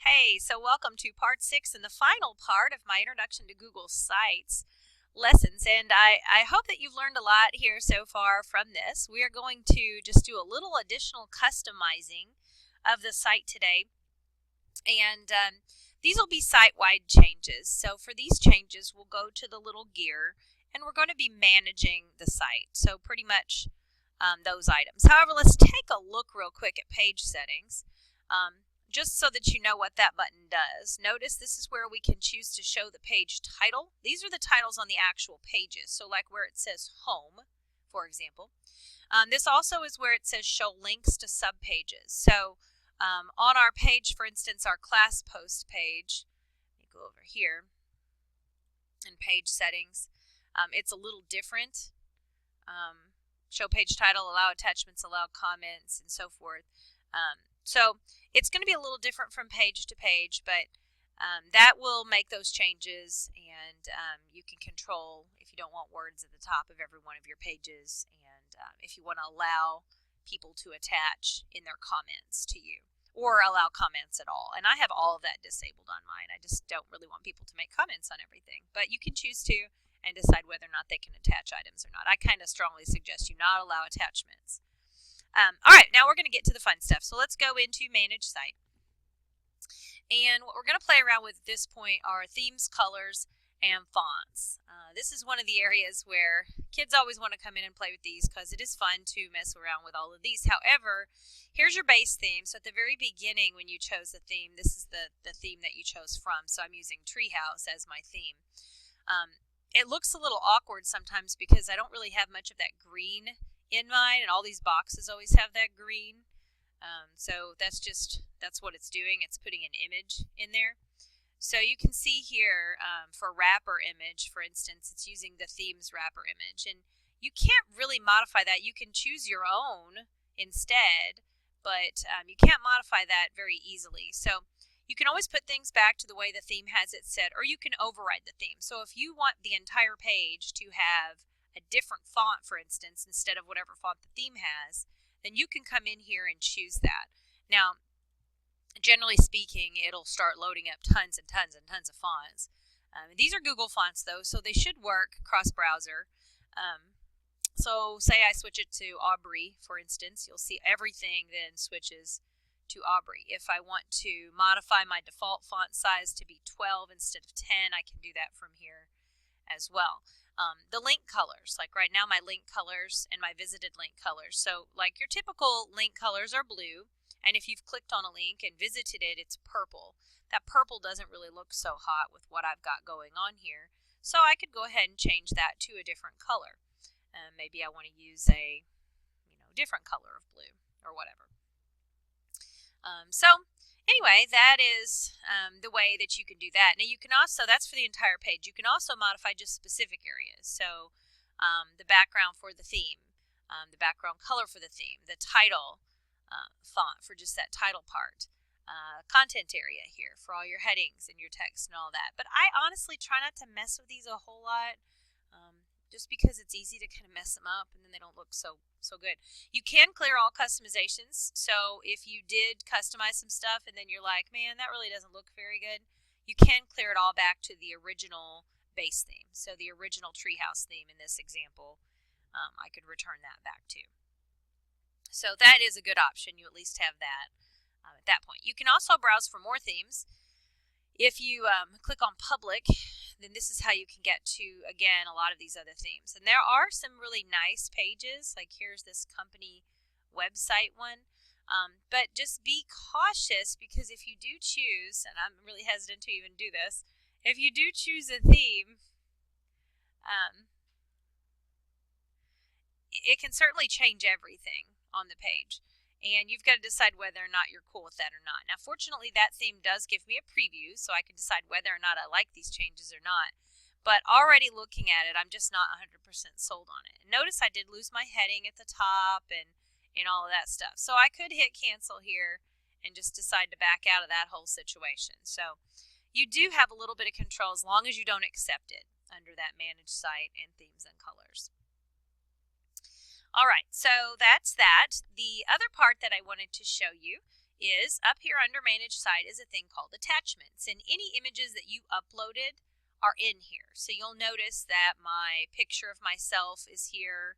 Hey, so welcome to part 6 and the final part of my Introduction to Google Sites lessons. And I hope that you've learned a lot here so far from this. We are going to just do a little additional customizing of the site today. And these will be site-wide changes. So for these changes, we'll go to the little gear and we're going to be managing the site. So pretty much those items. However, let's take a look real quick at page settings. Just so that you know what that button does. Notice this is where we can choose to show the page title. These are the titles on the actual pages. So like where it says home, for example. This also is where it says show links to subpages. So on our page, for instance, our class post page, let me go over here in page settings. It's a little different. Show page title, allow attachments, allow comments, and so forth. So it's going to be a little different from page to page, but that will make those changes, and you can control if you don't want words at the top of every one of your pages, and if you want to allow people to attach in their comments to you, or allow comments at all. And I have all of that disabled on mine. I just don't really want people to make comments on everything, but you can choose to and decide whether or not they can attach items or not. I kind of strongly suggest you not allow attachments. All right, now we're going to get to the fun stuff. So let's go into Manage Site. And what we're going to play around with at this point are themes, colors, and fonts. This is one of the areas where kids always want to come in and play with these because it is fun to mess around with all of these. However, here's your base theme. So at the very beginning when you chose the theme, this is the theme that you chose from. So I'm using Treehouse as my theme. It looks a little awkward sometimes because I don't really have much of that green in mine, and all these boxes always have that green. So that's what it's doing. It's putting an image in there. So you can see here for wrapper image, for instance, it's using the themes wrapper image, and you can't really modify that. You can choose your own instead, but you can't modify that very easily. So you can always put things back to the way the theme has it set, or you can override the theme. So if you want the entire page to have a different font, for instance, instead of whatever font the theme has, then you can come in here and choose that. Now, generally speaking, it'll start loading up tons and tons and tons of fonts. These are Google fonts, though, so they should work cross-browser. So say I switch it to Aubrey, for instance, you'll see everything then switches to Aubrey. If I want to modify my default font size to be 12 instead of 10, I can do that from here as well. The link colors, like right now my link colors and my visited link colors. So like your typical link colors are blue, and if you've clicked on a link and visited it, it's purple. That purple doesn't really look so hot with what I've got going on here. So I could go ahead and change that to a different color. Maybe I want to use a different color of blue or whatever. So anyway, that is the way that you can do that. Now you can also, that's for the entire page, you can also modify just specific areas. So the background for the theme, the background color for the theme, the title font for just that title part, content area here for all your headings and your text and all that. But I honestly try not to mess with these a whole lot. Just because it's easy to kind of mess them up and then they don't look so good. You can clear all customizations. So if you did customize some stuff and then you're like, man, that really doesn't look very good, you can clear it all back to the original base theme. So the original Treehouse theme in this example, I could return that back to. So that is a good option. You at least have that at that point. You can also browse for more themes. If you click on public, then this is how you can get to, again, a lot of these other themes. And there are some really nice pages, like here's this company website one. But just be cautious, because if you do choose, and I'm really hesitant to even do this, if you do choose a theme, it can certainly change everything on the page. And you've got to decide whether or not you're cool with that or not. Now, fortunately, that theme does give me a preview, so I can decide whether or not I like these changes or not. But already looking at it, I'm just not 100% sold on it. And notice I did lose my heading at the top and all of that stuff. So I could hit cancel here and just decide to back out of that whole situation. So you do have a little bit of control as long as you don't accept it under that Manage Site and Themes and Colors. All right, so that's that. The other part that I wanted to show you is up here under Manage Site is a thing called Attachments, and any images that you uploaded are in here. So you'll notice that my picture of myself is here.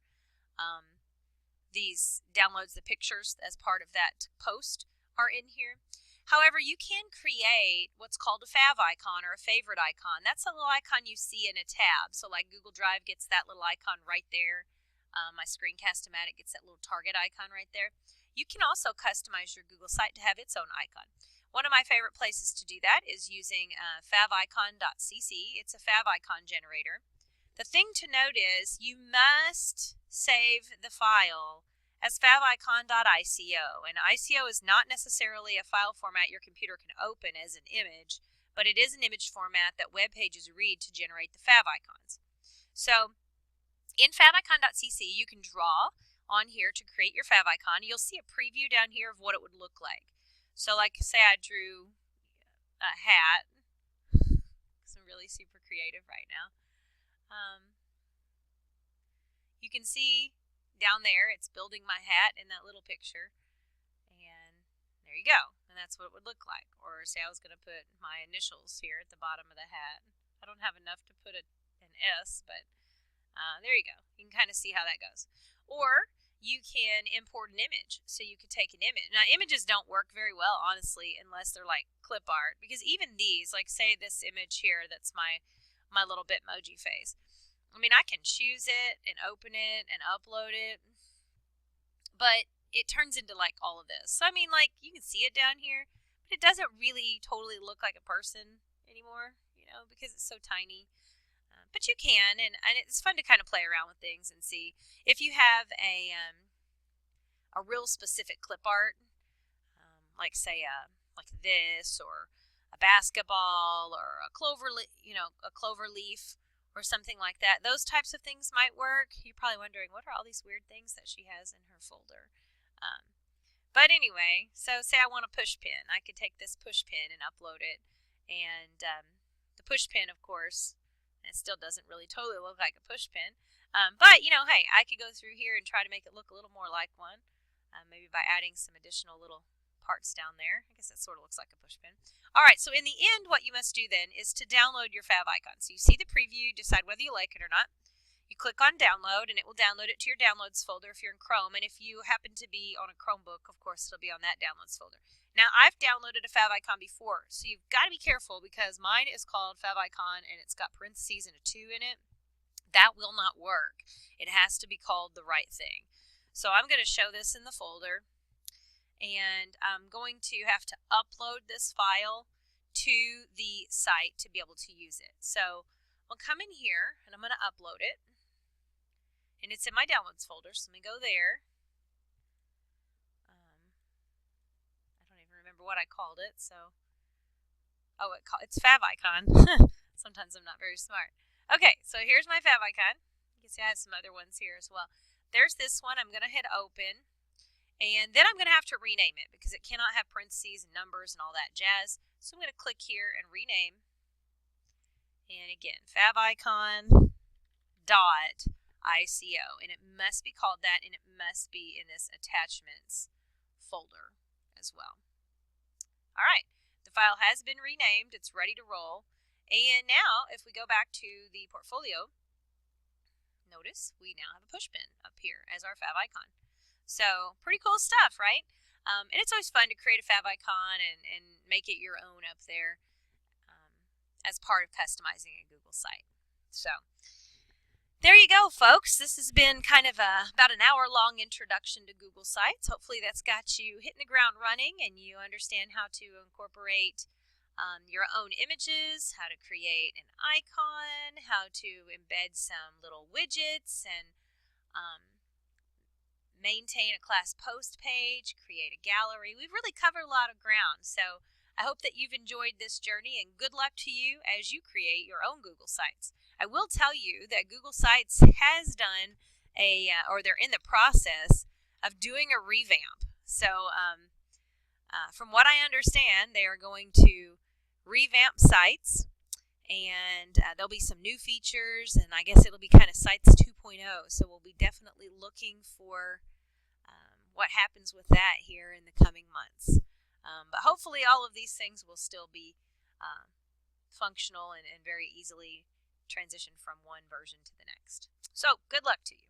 These downloads, the pictures as part of that post are in here. However, you can create what's called a Fav icon or a favorite icon. That's a little icon you see in a tab. So like Google Drive gets that little icon right there. My Screencast-O-Matic gets that little target icon right there. You can also customize your Google site to have its own icon. One of my favorite places to do that is using favicon.cc. It's a Fav icon generator. The thing to note is you must save the file as favicon.ico, and ICO is not necessarily a file format your computer can open as an image, but it is an image format that web pages read to generate the Fav icons. So in favicon.cc you can draw on here to create your Fav icon. You'll see a preview down here of what it would look like. So like say I drew a hat. I'm really super creative right now. You can see down there it's building my hat in that little picture, and there you go, and that's what it would look like. Or say I was going to put my initials here at the bottom of the hat. I don't have enough to put an S, but there you go. You can kind of see how that goes. Or you can import an image. So you could take an image. Now images don't work very well honestly unless they're like clip art, because even these, like say this image here that's my little Bitmoji face. I mean, I can choose it and open it and upload it, but it turns into like all of this. So I mean, like you can see it down here, but it doesn't really totally look like a person anymore, you know, because it's so tiny. But you can, and it's fun to kind of play around with things and see if you have a real specific clip art, like say like this, or a basketball, or a clover leaf, or something like that. Those types of things might work. You're probably wondering, what are all these weird things that she has in her folder? But anyway, so say I want a push pin. I could take this push pin and upload it, and the push pin, of course, it still doesn't really totally look like a push pin. But, you know, hey, I could go through here and try to make it look a little more like one, maybe by adding some additional little parts down there. I guess that sort of looks like a push pin. All right, so in the end, what you must do then is to download your Fav icon. So you see the preview, decide whether you like it or not. You click on download, and it will download it to your downloads folder if you're in Chrome. And if you happen to be on a Chromebook, of course, it'll be on that downloads folder. Now, I've downloaded a Fav icon before, so you've got to be careful because mine is called Fav icon, and it's got parentheses and a 2 in it. That will not work. It has to be called the right thing. So I'm going to show this in the folder, and I'm going to have to upload this file to the site to be able to use it. So I'll come in here, and I'm going to upload it. And it's in my downloads folder, so let me go there. I don't even remember what I called it, so... Oh, it's Fav icon. Sometimes I'm not very smart. Okay, so here's my Fav icon. You can see I have some other ones here as well. There's this one. I'm going to hit open. And then I'm going to have to rename it because it cannot have parentheses and numbers and all that jazz. So I'm going to click here and rename. And again, favicon.ico. And it must be called that, and it must be in this attachments folder as well. All right, the file has been renamed. It's ready to roll. And now if we go back to the portfolio, notice we now have a push pin up here as our Fav icon. So pretty cool stuff, right? And it's always fun to create a Fav icon and make it your own up there as part of customizing a Google site. So there you go, folks. This has been kind of about an hour-long introduction to Google Sites. Hopefully that's got you hitting the ground running and you understand how to incorporate your own images, how to create an icon, how to embed some little widgets, and maintain a class post page, create a gallery. We've really covered a lot of ground, so I hope that you've enjoyed this journey, and good luck to you as you create your own Google Sites. I will tell you that Google Sites has done or they're in the process of doing a revamp. So from what I understand, they are going to revamp Sites, and there'll be some new features, and I guess it'll be kind of Sites 2.0, so we'll be definitely looking for what happens with that here in the coming months. But hopefully all of these things will still be functional and very easily transition from one version to the next. So good luck to you.